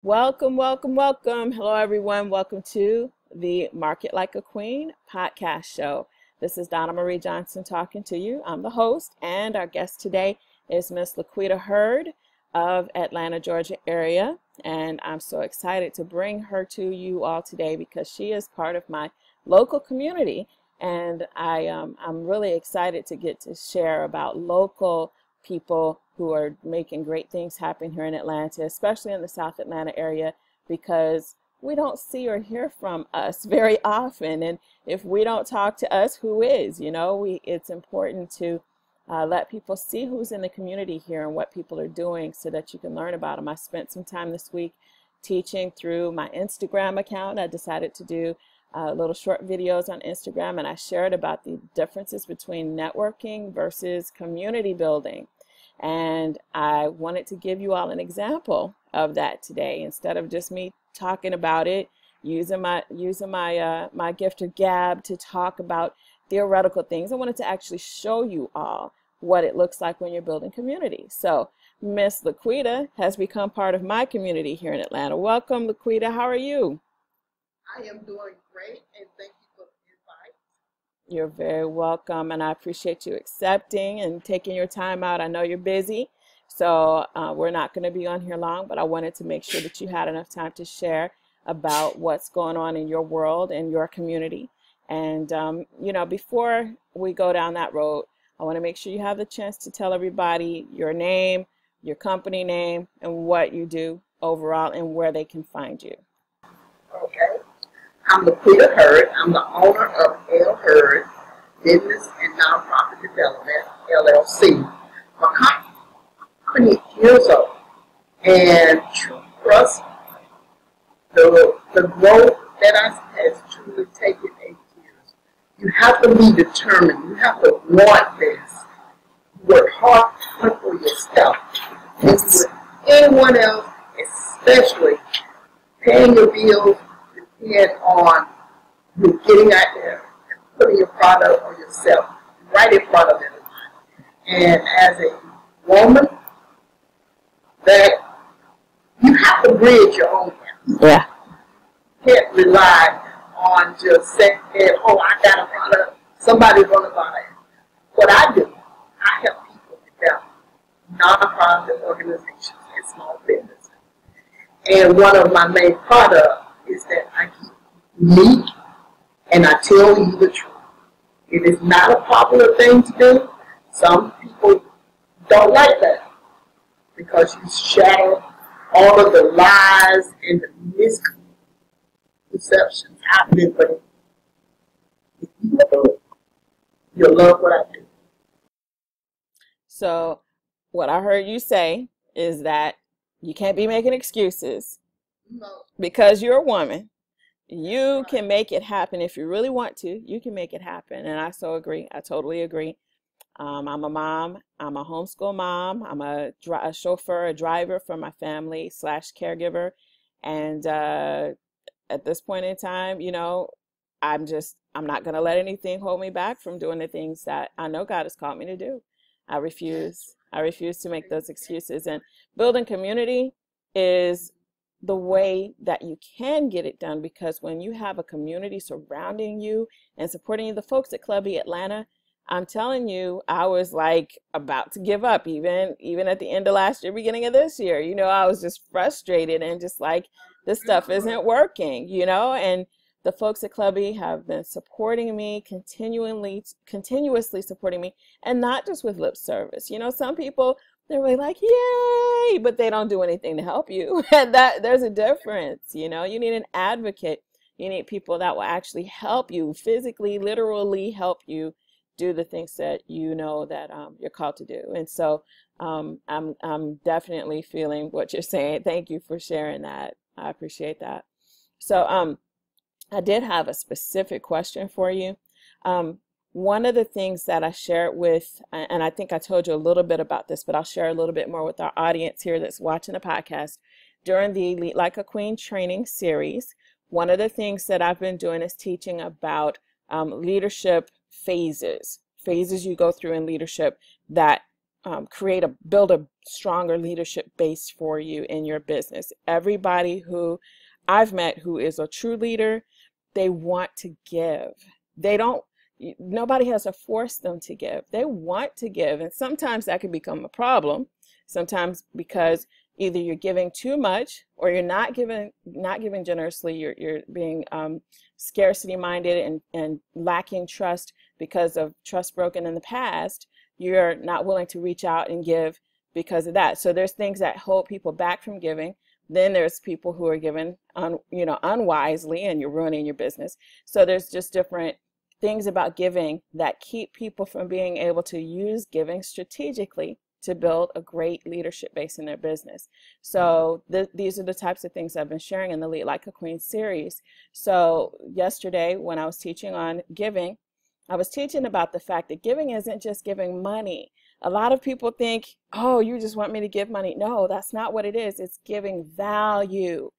Welcome, welcome, welcome. Hello, everyone. Welcome to the Market Like a Queen podcast show. This is Donna Marie Johnson talking to you. I'm the host, and our guest today is Miss LaQuita Hurd of Atlanta, Georgia area. And I'm so excited to bring her to you all today because she is part of my local community. And I'm really excited to get to share about local people who are making great things happen here in Atlanta, especially in the South Atlanta area, because we don't see or hear from us very often. And if we don't talk to us, who is? It's important to let people see who's in the community here and what people are doing so that you can learn about them. I spent some time this week teaching through my Instagram account. I decided to do little short videos on Instagram, and I shared about the differences between networking versus community building. And I wanted to give you all an example of that today, instead of just me talking about it, using my gift of gab to talk about theoretical things. I wanted to actually show you all what it looks like when you're building community. So Miss LaQuita has become part of my community here in Atlanta. Welcome, LaQuita. How are you? I am doing great, and thank you for the invite. You're very welcome, and I appreciate you accepting and taking your time out. I know you're busy, so we're not going to be on here long, but I wanted to make sure that you had enough time to share about what's going on in your world and your community. And, before we go down that road, I want to make sure you have the chance to tell everybody your name, your company name, and what you do overall and where they can find you. Okay. I'm LaQuita Hurd. I'm the owner of L. Hurd Business and Nonprofit Development, LLC. My company is years old, and trust the growth that has truly taken 8 years. You have to be determined. You have to want this. Work hard for yourself. And with anyone else, especially paying your bills, depend on you getting out there and putting your product or yourself right in front of everyone. And as a woman, that you have to bridge your own gap. Yeah. You can't rely on just saying, oh, I got a product, somebody's going to buy it. What I do, I help people develop nonprofit organizations and small businesses. And one of my main products is that I keep unique and I tell you the truth. It is not a popular thing to do. Some people don't like that because you shatter all of the lies and the misconceptions happening. But if you do it, you'll love what I do. So what I heard you say is that you can't be making excuses. No. Because you're a woman. You Right. can make it happen if you really want to. You can make it happen. And I so agree. I totally agree. I'm a mom. I'm a homeschool mom. I'm a chauffeur, a driver for my family / caregiver. And at this point in time, I'm not going to let anything hold me back from doing the things that I know God has called me to do. I refuse. I refuse to make those excuses. And building community is the way that you can get it done, because when you have a community surrounding you and supporting you, the folks at Club E Atlanta, I'm telling you, I was like about to give up even at the end of last year, beginning of this year. I was just frustrated and just like, this stuff isn't working, and the folks at Club E have been supporting me, continuously supporting me, and not just with lip service. Some people, they're really like, yay, but they don't do anything to help you. And that there's a difference. You need an advocate. You need people that will actually help you, physically, literally help you do the things that that you're called to do. And so I'm definitely feeling what you're saying. Thank you for sharing that. I appreciate that. So I did have a specific question for you. One of the things that I shared with, and I think I told you a little bit about this, but I'll share a little bit more with our audience here that's watching the podcast. During the Lead Like a Queen training series, one of the things that I've been doing is teaching about leadership phases you go through in leadership that build a stronger leadership base for you in your business. Everybody who I've met who is a true leader, they want to give. They don't, nobody has to force them to give. They want to give. And sometimes that can become a problem. Sometimes because either you're giving too much or you're not giving generously. You're being scarcity minded and lacking trust because of trust broken in the past. You're not willing to reach out and give because of that. So there's things that hold people back from giving. Then there's people who are giving unwisely, and you're ruining your business. So there's just different things about giving that keep people from being able to use giving strategically to build a great leadership base in their business. So these are the types of things I've been sharing in the Lead Like a Queen series. So yesterday when I was teaching on giving, I was teaching about the fact that giving isn't just giving money. A lot of people think, oh, you just want me to give money. No, that's not what it is. It's giving value.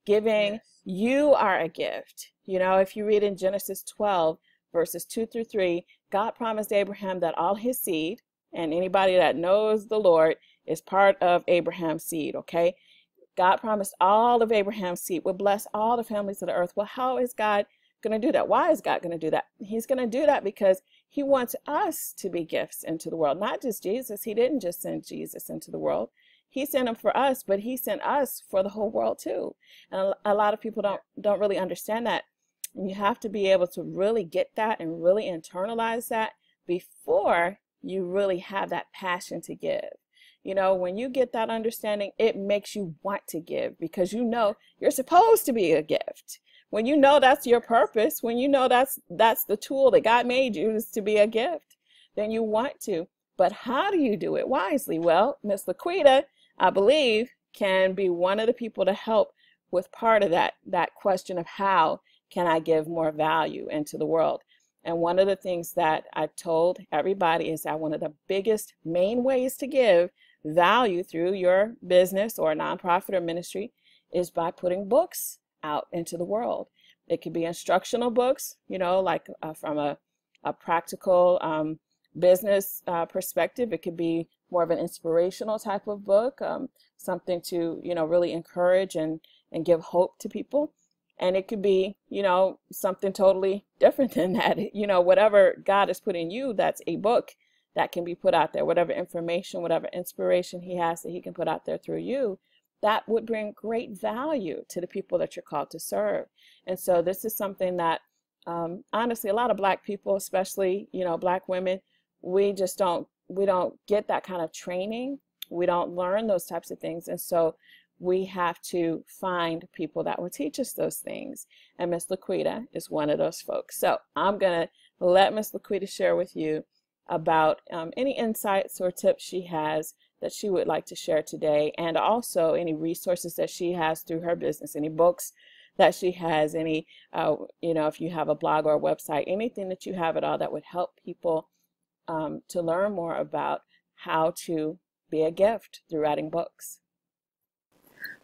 Giving, yes. You are a gift. You know, if you read in Genesis 12, verses 2 through 3, God promised Abraham that all his seed, and anybody that knows the Lord is part of Abraham's seed, okay? God promised all of Abraham's seed would bless all the families of the earth. Well, how is God going to do that? Why is God going to do that? He's going to do that because he wants us to be gifts into the world, not just Jesus. He didn't just send Jesus into the world. He sent him for us, but he sent us for the whole world too. And a lot of people don't really understand that. And you have to be able to really get that and really internalize that before you really have that passion to give. You know, when you get that understanding, it makes you want to give because you know you're supposed to be a gift. When you know that's your purpose, when you know that's the tool that God made you is to be a gift, then you want to. But how do you do it wisely? Well, Miss LaQuita, I believe, can be one of the people to help with part of that question of how can I give more value into the world. And one of the things that I told everybody is that one of the biggest main ways to give value through your business or nonprofit or ministry is by putting books out into the world. It could be instructional books, you know, like from a practical business perspective. It could be more of an inspirational type of book, something to, you know, really encourage and give hope to people. And it could be, you know, something totally different than that. You know, whatever God has put in you, that's a book that can be put out there. Whatever information, whatever inspiration he has that he can put out there through you, that would bring great value to the people that you're called to serve. And so this is something that, honestly, a lot of Black people, especially, you know, Black women, we don't get that kind of training. We don't learn those types of things. And so we have to find people that will teach us those things. And Miss LaQuita is one of those folks. So I'm going to let Miss LaQuita share with you about any insights or tips she has that she would like to share today, and also any resources that she has through her business, any books that she has, any, you know, if you have a blog or a website, anything that you have at all that would help people to learn more about how to be a gift through writing books.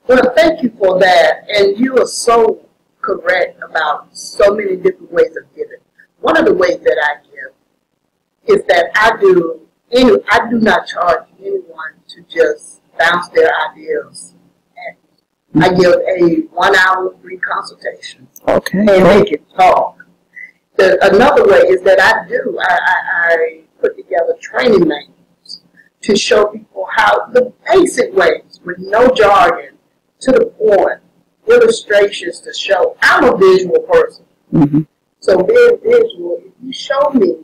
Well, thank you for that. And you are so correct about so many different ways of giving. One of the ways that I give is that I do not charge anyone to just bounce their ideas. I give a 1 hour free consultation. Okay. And they can talk. Another way is that I put together training manuals to show people how the basic ways with no jargon, to the point, illustrations to show. I'm a visual person. Mm-hmm. So being visual, if you show me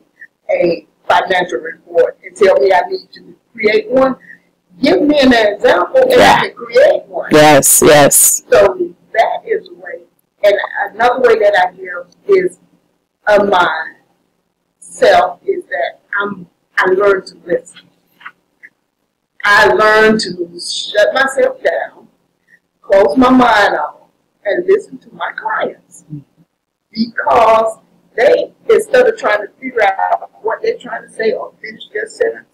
a financial report and tell me I need to create one, give me an example and I can create one. Yes, yes. So that is a way. And another way that I give is of myself is that I learn to listen. I learn to shut myself down, close my mind off, and listen to my clients. Because they, instead of trying to figure out what they're trying to say or finish their sentence,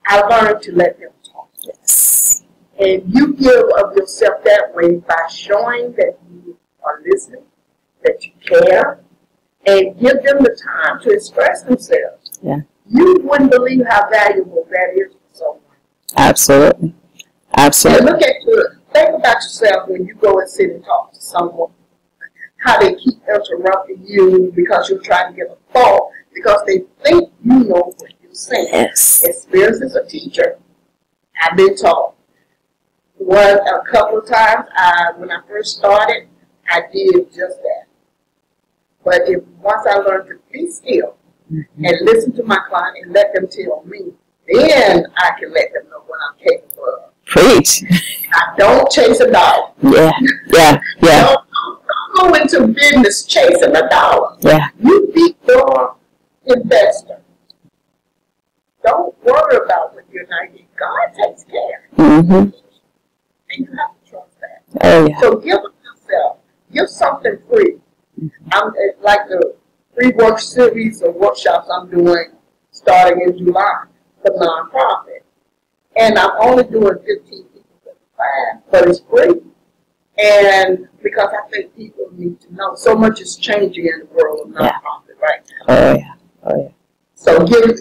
I learned to let them talk. Yes. And you give of yourself that way by showing that you are listening, that you care, and give them the time to express themselves. Yeah. you wouldn't believe how valuable that is for someone. Absolutely. Absolutely. And think about yourself when you go and sit and talk to someone, how they keep interrupting you because you're trying to get a thought, because they think you know what you're saying. Yes. Experience as a teacher, I've been taught. A couple of times, when I first started, I did just that. But once I learned to be still and listen to my client and let them tell me, then I can let them know what I'm capable of. Preach. I don't chase a dollar. Yeah, yeah, yeah. Don't go into business chasing a dollar. Yeah. You be your investor. Don't worry about what you're not getting. God takes care. Mm-hmm. And you have to trust that. Oh, yeah. So give it yourself. Give something free. It's like the free work series or workshops I'm doing starting in July for nonprofit. And I'm only doing 15 people at the class, but it's free. And because I think people need to know so much is changing in the world of nonprofit right now. Oh, yeah. Oh, yeah. So give of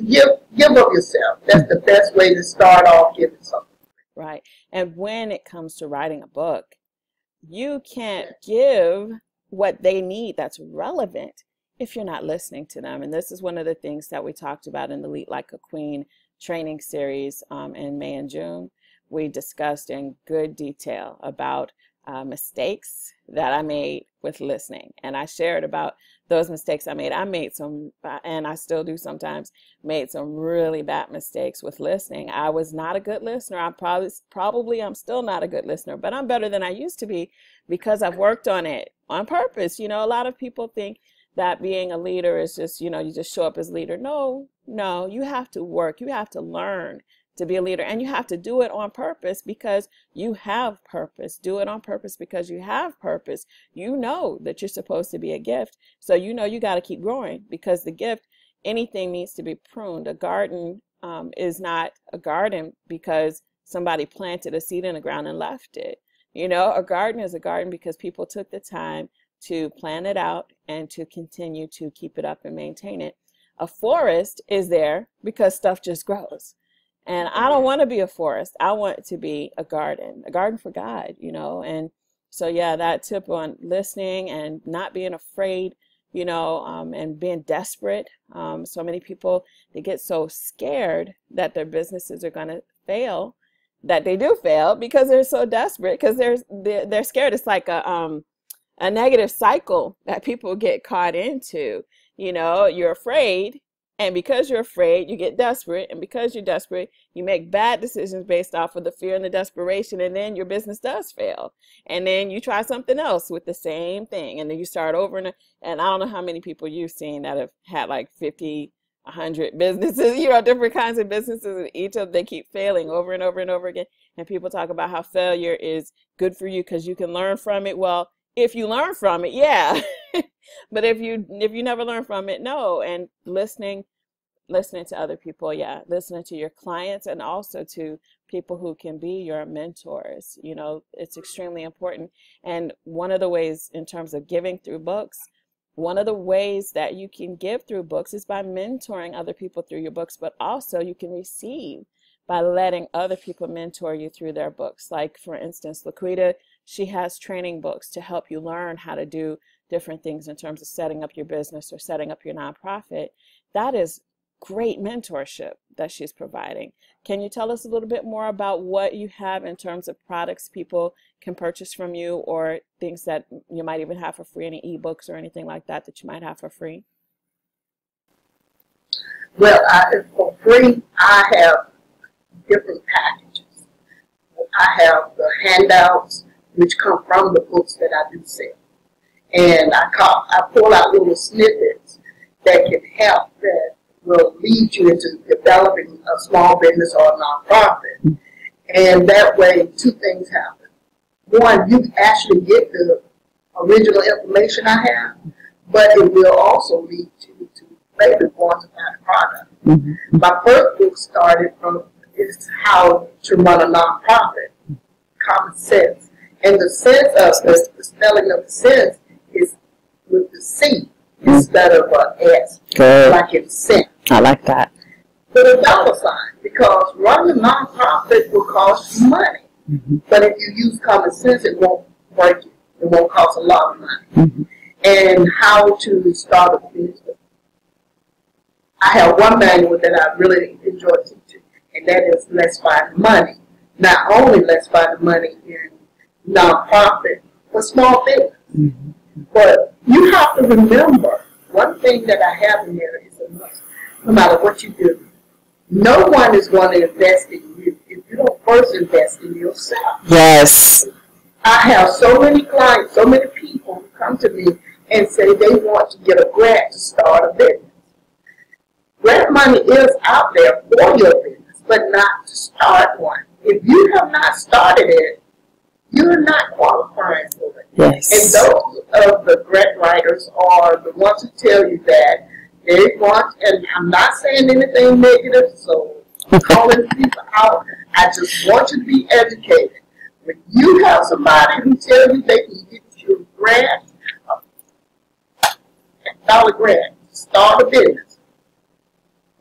yourself. That's the best way to start off giving something. Right. And when it comes to writing a book, you can't give what they need that's relevant if you're not listening to them. And this is one of the things that we talked about in the Lead Like a Queen training series in May and June. We discussed in good detail about mistakes that I made with listening. And I shared about those mistakes I made. I made some, and I still do sometimes, made some really bad mistakes with listening. I was not a good listener. I'm probably I'm still not a good listener, but I'm better than I used to be because I've worked on it on purpose. You know, a lot of people think that being a leader is just, you know, you just show up as leader. No, you have to work. You have to learn to be a leader, and you have to do it on purpose because you have purpose. Do it on purpose because you have purpose. You know that you're supposed to be a gift, so you know you got to keep growing because the gift, anything needs to be pruned. A garden is not a garden because somebody planted a seed in the ground and left it. You know, a garden is a garden because people took the time to plan it out and to continue to keep it up and maintain it. A forest is there because stuff just grows. And I don't want to be a forest. I want it to be a garden for God, you know. And so, yeah, that tip on listening and not being afraid, you know, and being desperate. So many people, they get so scared that their businesses are going to fail, that they do fail because they're so desperate, because they're scared. It's like a negative cycle that people get caught into. You know, you're afraid. And because you're afraid, you get desperate. And because you're desperate, you make bad decisions based off of the fear and the desperation. And then your business does fail. And then you try something else with the same thing. And then you start over. And I don't know how many people you've seen that have had like 50, 100 businesses, you know, different kinds of businesses. And each of them, they keep failing over and over and over again. And people talk about how failure is good for you because you can learn from it. Well, if you learn from it, yeah. But if you never learn from it, no. And listening to other people, yeah, listening to your clients and also to people who can be your mentors, you know, it's extremely important. And one of the ways in terms of giving through books, one of the ways that you can give through books is by mentoring other people through your books, but also you can receive by letting other people mentor you through their books. Like, for instance, LaQuita, she has training books to help you learn how to do different things in terms of setting up your business or setting up your nonprofit. That is great mentorship that she's providing. Can you tell us a little bit more about what you have in terms of products people can purchase from you, or things that you might even have for free, any ebooks or anything like that that you might have for free? Well, for free, I have different packages. I have the handouts, which come from the books that I do sell. And I pull out little snippets that can help, that will lead you into developing a small business or a nonprofit. And that way, two things happen. One, you actually get the original information I have, but it will also lead you to maybe want to buy the product. Mm-hmm. My first book started from is how to run a nonprofit, common sense. And the sense of the spelling of the sense is with the C instead of an S, Good. like in sense. I like that. with a dollar sign, because running a nonprofit will cost you money. But if you use common sense, it won't break you. It won't cost a lot of money. And how to start a business. I have one manual that I really enjoy teaching, and that is Let's Find the Money. Not only Let's Find the Money in nonprofit, but small business. But you have to remember, one thing that I have in there is a must. No matter what you do, no one is going to invest in you if you don't first invest in yourself. Yes. I have so many clients, so many people who come to me and say they want to get a grant to start a business. Grant money is out there for your business, but not to start one. If you have not started it, you're not qualifying for it. Yes. And those of the grant writers are the ones who tell you that they want, and I'm not saying anything negative, so I'm calling people out. I just want you to be educated. When you have somebody who tells you they can get you a grant, $1 grant, start a business.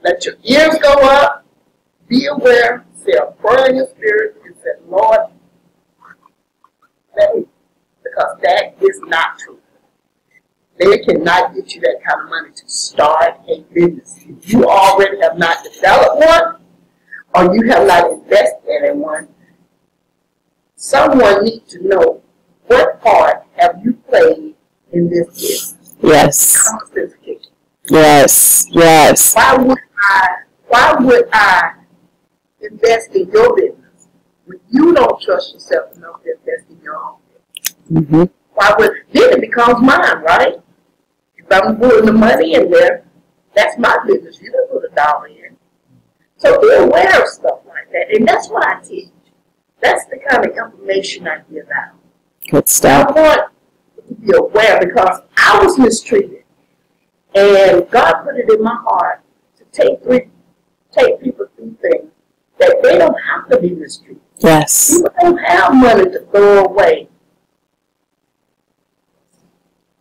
Let your ears go up, be aware, say a prayer in your spirit, and say, Lord, let me, because that is not true. They cannot get you that kind of money to start a business. If you already have not developed one, or you have not invested in one, someone needs to know, what part have you played in this business? Yes. Common sense kicking. Yes. Yes. Why would I invest in your business when you don't trust yourself enough to invest in your own business? Why would, then it becomes mine, right? If I'm putting the money in there, that's my business. You don't put $1 in. So be aware of stuff like that. And that's what I teach. That's the kind of information I give out. Good stuff. I want you to be aware, because I was mistreated. And God put it in my heart to take people through things that they don't have to be mistreated. Yes. People don't have money to throw away.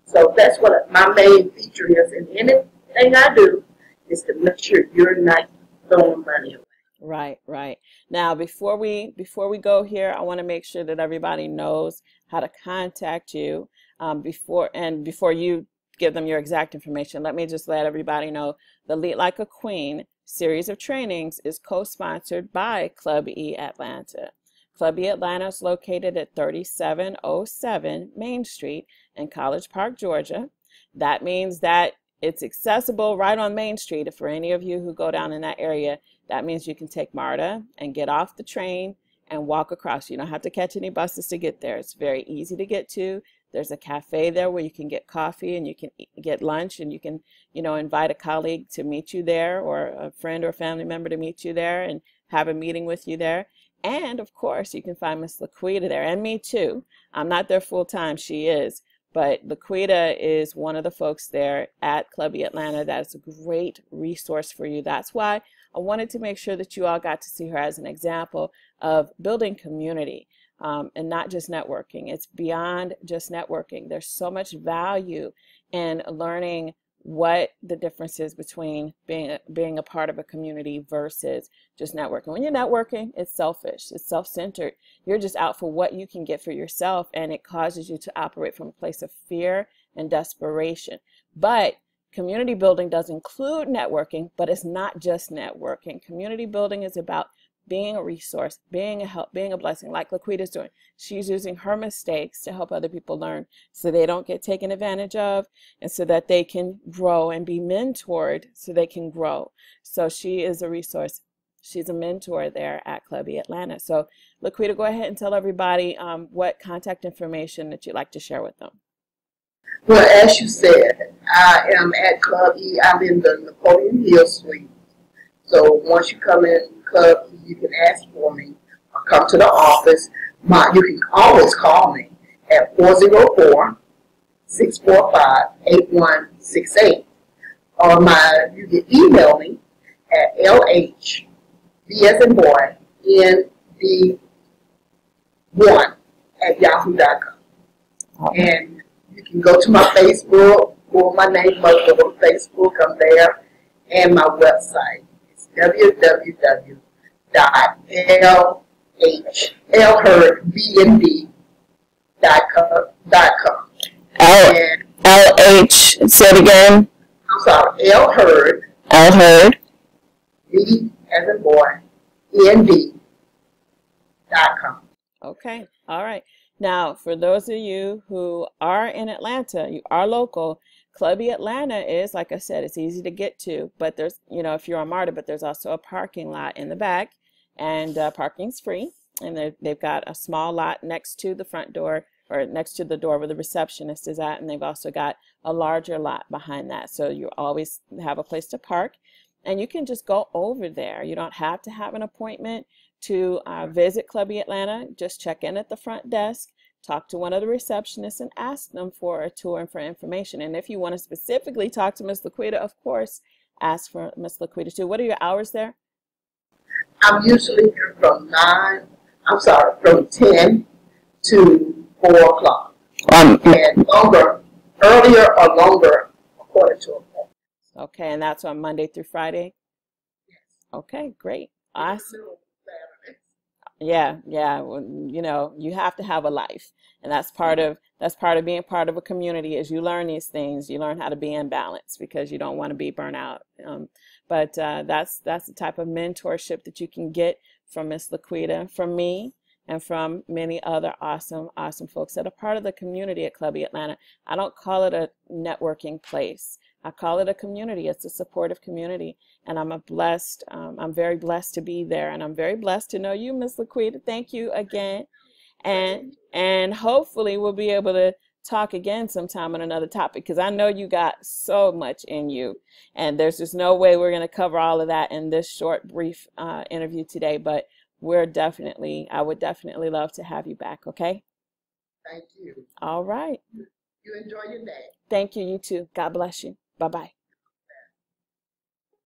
So that's what my main feature is. And anything I do is to make sure you're not throwing money away. Right, right. Now, before we go here, I want to make sure that everybody knows how to contact you. Before you give them your exact information, let me just let everybody know the Lead Like a Queen series of trainings is co-sponsored by Club E Atlanta. Club E Atlanta is located at 3707 Main Street in College Park, Georgia. That means that it's accessible right on Main Street. For any of you who go down in that area, that means you can take MARTA and get off the train and walk across. You don't have to catch any buses to get there. It's very easy to get to. There's a cafe there where you can get coffee and you can get lunch, and you can, invite a colleague to meet you there, or a friend or family member to meet you there and have a meeting with you there. And of course, you can find Miss LaQuita there, and me too. I'm not there full time, she is. But LaQuita is one of the folks there at Club E Atlanta. That's a great resource for you. That's why I wanted to make sure that you all got to see her as an example of building community, and not just networking. It's beyond just networking. There's so much value in learning what the difference is between being a part of a community versus just networking. When you're networking, it's selfish, it's self-centered. You're just out for what you can get for yourself, and it causes you to operate from a place of fear and desperation. But community building does include networking, but it's not just networking. Community building is about being a resource, being a help, being a blessing, like LaQuita's doing. She's using her mistakes to help other people learn so they don't get taken advantage of, and so that they can grow and be mentored so they can grow. So she is a resource. She's a mentor there at Club E Atlanta. So LaQuita, go ahead and tell everybody what contact information that you'd like to share with them. Well, as you said, I am at Club E. I'm in the Napoleon Hill Suite. So once you come in Club E, you can ask for me or come to the office. You can always call me at 404-645-8168. Or you can email me at LH, B as in boy, ND1 @yahoo.com. And you can go to my Facebook, or my name, go to Facebook, I'm there, and my website. www.lherdbnd.com. And LH, say it again. I'm sorry, L Herd. B as in boy, ND.com. Okay. All right. Now, for those of you who are in Atlanta, you are local, Clubby Atlanta is, like I said, it's easy to get to, but there's, you know, if you're on MARTA, but there's also a parking lot in the back, and parking's free. And they've got a small lot next to the front door, or next to the door where the receptionist is at, and they've also got a larger lot behind that. So you always have a place to park, and you can just go over there. You don't have to have an appointment to visit Clubby Atlanta. Just check in at the front desk, talk to one of the receptionists, and ask them for a tour and for information. And if you want to specifically talk to Miss LaQuita, of course, ask for Miss LaQuita too. What are your hours there? I'm usually here from 10 to 4 o'clock. And earlier or longer, according to appointment. Okay, and that's on Monday through Friday? Yes. Okay, great. Awesome. Yeah, well, you know, you have to have a life, and that's part of being part of a community. Is you learn these things, you learn how to be in balance, because you don't want to be burnt out. But that's the type of mentorship that you can get from Miss LaQuita, from me, and from many other awesome folks that are part of the community at Clubby Atlanta. I don't call it a networking place. I call it a community. It's a supportive community, and I'm very blessed to be there, and I'm very blessed to know you, Miss LaQuita. Thank you again, and hopefully we'll be able to talk again sometime on another topic, because I know you got so much in you, and there's just no way we're going to cover all of that in this short, brief interview today. But I would definitely love to have you back. Okay. Thank you. All right. You enjoy your day. Thank you. You too. God bless you. Bye-bye.